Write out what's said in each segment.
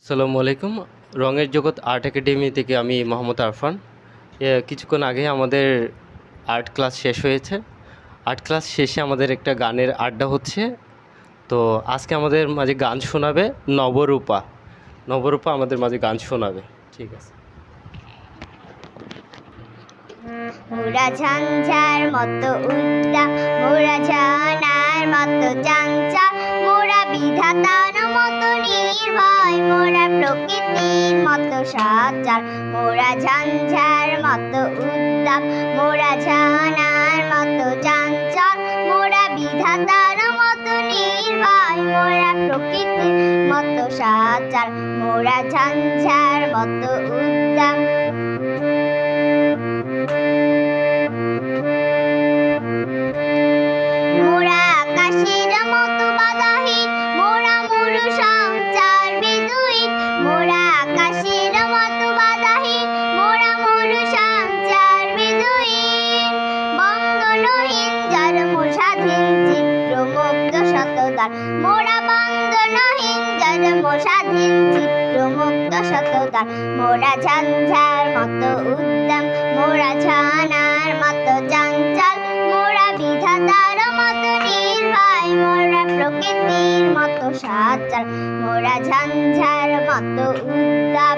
আসসালামু আলাইকুম। রঙের জগৎ আর্ট একাডেমি থেকে আমি মোহাম্মদ আরফান। কিছুক্ষণ আগে আমাদের আর্ট ক্লাস শেষ হয়েছে। আর্ট ক্লাস শেষে আমাদের একটা গানের আড্ডা হচ্ছে। তো আজকে আমাদের মাঝে গান শোনাবে নবরূপা। নবরূপা আমাদের মাঝে গান শোনাবে। ঠিক আছে। মোরা ঝঞ্ঝার মতো উদ্দাম, মোরা ঝর্ণার মতো চঞ্চল, মোরা বিধাতার মতো নির্ভয়, মোরা প্রকৃতির মতো সচল। মোরা ঝঞ্ঝার মতো উদ্দাম, মোরা ঝর্ণার মতো চঞ্চল, মোরা বিধাতার মতো নির্ভয়, মোরা প্রকৃতির মতো সচল। মোরা ঝঞ্ঝার মতো উদ্দাম। মোরা আকাশের মতো বাধাহীন, মোরা মরু সঞ্চার বিদুইন, মোরা আকাশের মতো বাধাহীন, মোরা মরু সঞ্চার বিদুইন। বন্দনহীন জন্ম স্বাধীন চিত্র মুক্ত শতদার, মোরা বন্দনহীন জন্ম স্বাধীন চিত্র মুক্ত শতদার। মোরা ঝঞ্ঝার মতো উদ্দাম, মোরা ঝর্ণার মতো চঞ্চল, মোরা বিধাতার মতো নির্ভয়, মোরা প্রকৃতির মতো সচল। মোরা ঝঞ্ঝার মতো উদ্দাম।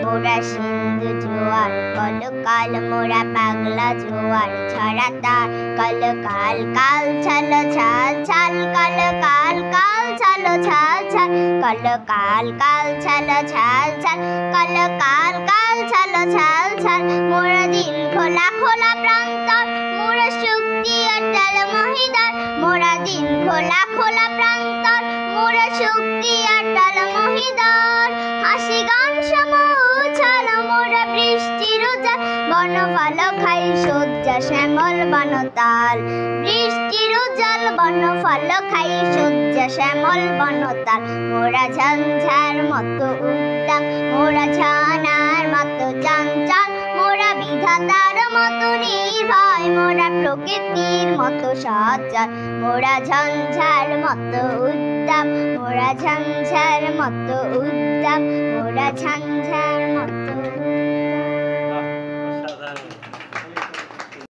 মোরা সিন্ধু জোয়ার কলকাল, মোরা পাগলা জোয়ার ছড়াতার কলকাল। কাল ছল ছাল ছাল কলকাল, কাল ছল ছাল ছাল কলকাল, কাল ছল ছাল ছাল কলকাল, কাল ছল ছাল ছাল। মোরা দিল খোলা খোলা প্রান্তর, মোরা শক্তি অটল মহিদার, মোরা দিল খোলা খোলা প্রান্তর, মোরা শক্তি অটল মহিদার। হাসি গান সমুছল, মোরা বৃষ্টির উজাল, বনফল খাই সজ্জা শ্যামল বনতাল। বৃষ্টির উজাল বনফল খাই সজ্জা শ্যামল বনতাল। মোরা ঝঞ্ঝার মতো উদ্দাম, মোরা ঝর্ণার মতো চঞ্চল, মোরা বিধাতার মতো নির্ভয়, মোরা প্রকৃতির মতো সচল। মোরা ঝঞ্ঝার মতো উদ্দাম, মোরা ঝঞ্ঝার মতো উদ্দাম, মোরা ঝঞ্ঝার মতো